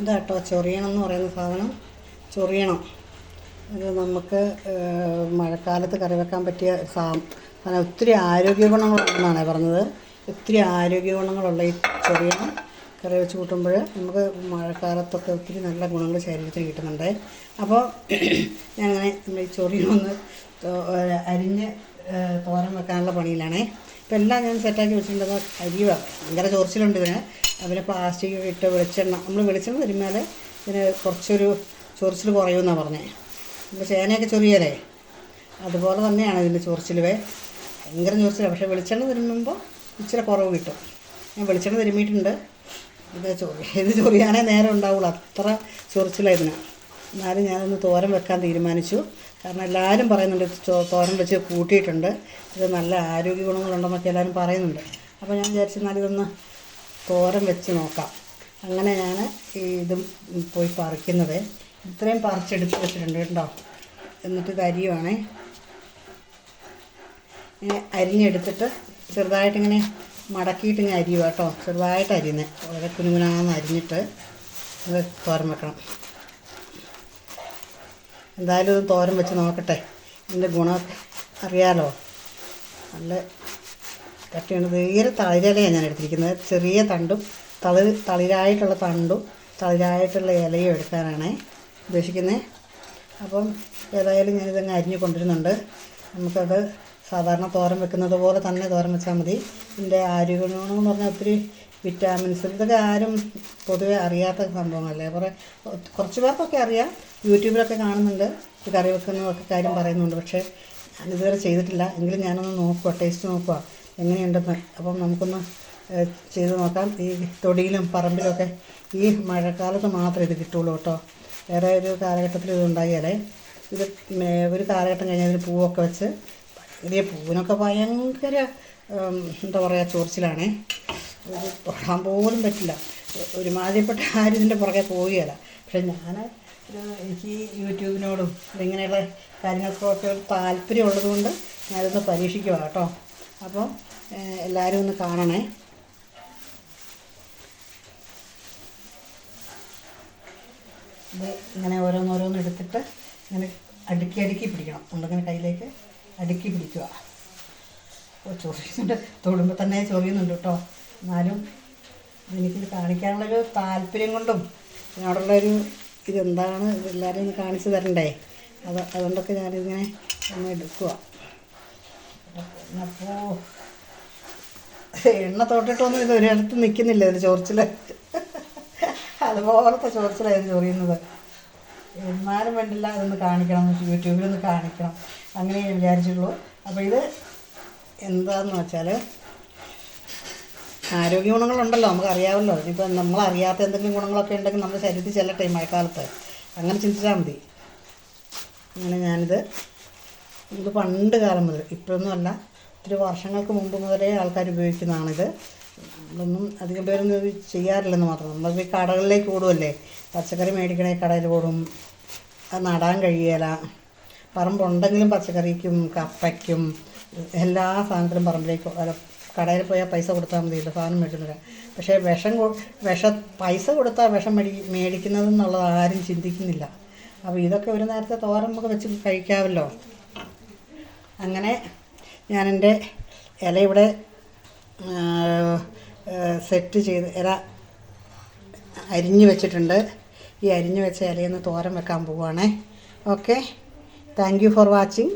ഇതാട്ടോ ചൊറിയണം എന്ന് പറയുന്ന സാധനം. ചൊറിയണം ഇത് നമുക്ക് മഴക്കാലത്ത് കറി വെക്കാൻ പറ്റിയ ഒത്തിരി ആരോഗ്യ ഗുണങ്ങളുണ്ടെന്നാണ് പറഞ്ഞത്. ഒത്തിരി ആരോഗ്യ ഗുണങ്ങളുള്ള ഈ ചൊറിയണം കറി വെച്ച് കൂട്ടുമ്പോൾ നമുക്ക് മഴക്കാലത്തൊക്കെ ഒത്തിരി നല്ല ഗുണങ്ങൾ ശരീരത്തിന് കിട്ടുന്നുണ്ട്. അപ്പോൾ ഞാനങ്ങനെ നമ്മൾ ഈ ചൊറിയണമെന്ന് അരിഞ്ഞ് തോരൻ വെക്കാനുള്ള പണിയിലാണേ. ഇപ്പം എല്ലാം ഞാൻ സെറ്റാക്കി വെച്ചിട്ടുണ്ടെന്ന് അരിയുക. ഭയങ്കര ചൊറിച്ചിലുണ്ട് ഇതിന്. പിന്നെ പ്ലാസ്റ്റിക് ഇട്ട് വെളിച്ചെണ്ണ വെളിച്ചെണ്ണ തരുമ്പോൾ ഇതിന് കുറച്ചൊരു ചൊറിച്ചിൽ കുറയുമെന്നാണ് പറഞ്ഞത്. നമ്മൾ ചേനയൊക്കെ ചൊറിയല്ലേ അതുപോലെ തന്നെയാണ് ഇതിൻ്റെ ചൊറിച്ചിലുവേ. ഭയങ്കര ചൊറിച്ചിലാണ്. പക്ഷേ വെളിച്ചെണ്ണ തിരുമ്മുമ്പോൾ ഇച്ചിരി കുറവ് കിട്ടും. ഞാൻ വെളിച്ചെണ്ണ തിരുമ്മിയിട്ടുണ്ട്. ഇത് ചൊറിയാനേ നേരം ഉണ്ടാവുള്ളൂ, അത്ര ചൊറിച്ചിലാണ് ഇതിന്. എന്നാലും ഞാനൊന്ന് തോരൻ വെക്കാൻ തീരുമാനിച്ചു. കാരണം എല്ലാവരും പറയുന്നുണ്ട് തോരൻ വെച്ച് കൂട്ടിയിട്ടുണ്ട്, ഇത് നല്ല ആരോഗ്യ ഗുണങ്ങളുണ്ടെന്നൊക്കെ എല്ലാവരും പറയുന്നുണ്ട്. അപ്പോൾ ഞാൻ വിചാരിച്ചെന്നാൽ ഇതൊന്ന് തോരൻ വെച്ച് നോക്കാം. അങ്ങനെ ഞാൻ ഇതും പോയി പറിക്കുന്നത്. ഇത്രയും പറിച്ചെടുത്ത് വെച്ചിട്ടുണ്ട് കേട്ടോ. എന്നിട്ട് ഇത് അരിയുവാണേ. ഇങ്ങനെ അരിഞ്ഞെടുത്തിട്ട് ചെറുതായിട്ടിങ്ങനെ മടക്കിയിട്ട് ഇങ്ങനെ അരിയുക കേട്ടോ. ചെറുതായിട്ട് അരിയുന്നത് വളരെ കുനുകുനാന്ന് അരിഞ്ഞിട്ട് ഇത് തോരൻ വെക്കണം. എന്തായാലും ഇത് തോരൻ വെച്ച് നോക്കട്ടെ, ഇതിൻ്റെ ഗുണമൊക്കെ അറിയാലോ. നല്ല കട്ടിയാണ്. തീരെ തളിരിലയാണ് ഞാൻ എടുത്തിരിക്കുന്നത്. ചെറിയ തണ്ടും തളിരായിട്ടുള്ള തണ്ടും തളിരായിട്ടുള്ള ഇലയും എടുക്കാനാണ് ഉദ്ദേശിക്കുന്നത്. അപ്പം ഏതായാലും ഞാനിതങ്ങ് അരിഞ്ഞ് കൊണ്ടുവരുന്നുണ്ട്. നമുക്കത് സാധാരണ തോരൻ വെക്കുന്നത് പോലെ തന്നെ തോരൻ വെച്ചാൽ മതി. ഇതിൻ്റെ ആരോഗ്യ ഗുണമെന്ന് പറഞ്ഞാൽ ഒത്തിരി വിറ്റാമിൻസ്, ഇതൊക്കെ ആരും പൊതുവെ അറിയാത്ത സംഭവങ്ങളല്ലേ. കുറച്ച് പേർക്കൊക്കെ അറിയാം, യൂട്യൂബിലൊക്കെ കാണുന്നുണ്ട്, കറി വെക്കുന്നതൊക്കെ കാര്യം പറയുന്നുണ്ട്. പക്ഷേ ഞാനിതുവരെ ചെയ്തിട്ടില്ല. എങ്കിലും ഞാനൊന്ന് നോക്കുക, ടേസ്റ്റ് നോക്കുക എങ്ങനെയുണ്ടെന്ന്. അപ്പം നമുക്കൊന്ന് ചെയ്ത് നോക്കാം. ഈ തൊടിയിലും പറമ്പിലുമൊക്കെ ഈ മഴക്കാലത്ത് മാത്രമേ ഇത് കിട്ടുള്ളൂ കേട്ടോ. വേറെ ഒരു കാലഘട്ടത്തിൽ ഇത് ഉണ്ടായാലേ ഇത് ഒരു കാലഘട്ടം കഴിഞ്ഞാൽ ഇതിന് പൂവൊക്കെ വെച്ച് വലിയ പൂവിനൊക്കെ ഭയങ്കര എന്താ പറയുക ചൊറിച്ചിലാണേ. ഇത് തൊടാൻ പോലും പറ്റില്ല. ഒരുമാതിരിപ്പെട്ട ആരും ഇതിൻ്റെ പുറകെ പോവുകയില്ല. പക്ഷെ എനിക്ക് യൂട്യൂബിനോടും ഇങ്ങനെയുള്ള കാര്യങ്ങൾക്കൊക്കെ ഒരു താല്പര്യം ഉള്ളതുകൊണ്ട് ഞാനിതൊന്ന് പരീക്ഷിക്കുക കേട്ടോ. അപ്പോൾ എല്ലാവരും ഒന്ന് കാണണേ. ഇത് ഇങ്ങനെ ഓരോന്നോരോന്ന് എടുത്തിട്ട് ഇങ്ങനെ അടുക്കി പിടിക്കണം. നമ്മളിങ്ങനെ കയ്യിലേക്ക് അടുക്കി പിടിക്കുക. അപ്പോൾ ചൊറിയുന്നുണ്ട്, തൊടുമ്പോൾ തന്നെ ചൊറിയുന്നുണ്ട് കേട്ടോ. എന്നാലും എനിക്കിത് കാണിക്കാനുള്ളൊരു താല്പര്യം കൊണ്ടും ഇതിനോടുള്ളൊരു ഇതെന്താണ് ഇതെല്ലാവരും ഒന്ന് കാണിച്ചു തരണ്ടേ, അതുകൊണ്ടൊക്കെ ഞാനിങ്ങനെ ഒന്ന് എടുക്കുക. അപ്പോൾ എണ്ണ തൊട്ടിട്ടൊന്നും ഇത് ഒരിടത്ത് നിൽക്കുന്നില്ല ഇതിന് ചൊറിച്ചിൽ. അതുപോലത്തെ ചൊറിച്ചിലായിരുന്നു ചൊറിയുന്നത്. എന്നാലും വേണ്ടില്ല, ഇതൊന്ന് കാണിക്കണം, യൂട്യൂബിലൊന്ന് കാണിക്കണം, അങ്ങനെ ഞാൻ വിചാരിച്ചിട്ടുള്ളൂ. അപ്പോൾ ഇത് എന്താണെന്ന് വെച്ചാൽ ആരോഗ്യ ഗുണങ്ങളുണ്ടല്ലോ, നമുക്കറിയാമല്ലോ. ഇനിയിപ്പോൾ നമ്മളറിയാത്ത എന്തെങ്കിലും ഗുണങ്ങളൊക്കെ ഉണ്ടെങ്കിൽ നമ്മുടെ ശരീരത്തിൽ ചെല്ലട്ടെ ഈ മഴക്കാലത്ത്, അങ്ങനെ ചിന്തിച്ചാൽ മതി. അങ്ങനെ ഇത് പണ്ട് കാലം മുതൽ, ഇപ്പോഴൊന്നുമല്ല, ഒത്തിരി വർഷങ്ങൾക്ക് മുമ്പ് മുതലേ ആൾക്കാർ ഉപയോഗിക്കുന്നതാണിത്. നമ്മളൊന്നും അധികം പേരൊന്നും ഇത് ചെയ്യാറില്ലെന്ന് മാത്രം. നമ്മളിപ്പോൾ ഈ കടകളിലേക്ക് ഓടുമല്ലേ, പച്ചക്കറി മേടിക്കണേ കടയിൽ ഓടും, അത് നടാൻ കഴിയില്ല. പറമ്പുണ്ടെങ്കിലും പച്ചക്കറിക്കും കപ്പയ്ക്കും എല്ലാ സാധനത്തിനും പറമ്പിലേക്ക് കടയിൽ പോയാൽ പൈസ കൊടുത്താൽ മതിയല്ലോ സാധനം മേടിക്കുന്നില്ല. പക്ഷേ പൈസ കൊടുത്താൽ വിഷം മേടിക്കുന്നതെന്നുള്ളത് ആരും ചിന്തിക്കുന്നില്ല. അപ്പോൾ ഇതൊക്കെ ഒരു നേരത്തെ തോരൻ നമുക്ക് വെച്ച് കഴിക്കാമല്ലോ. അങ്ങനെ ഞാനെൻ്റെ ഇല ഇവിടെ സെറ്റ് ചെയ്ത് ഇല അരിഞ്ഞ് വെച്ചിട്ടുണ്ട്. ഈ അരിഞ്ഞ് വെച്ച ഇലയൊന്ന് തോരൻ വെക്കാൻ പോവുകയാണേ. Okay, thank you for watching.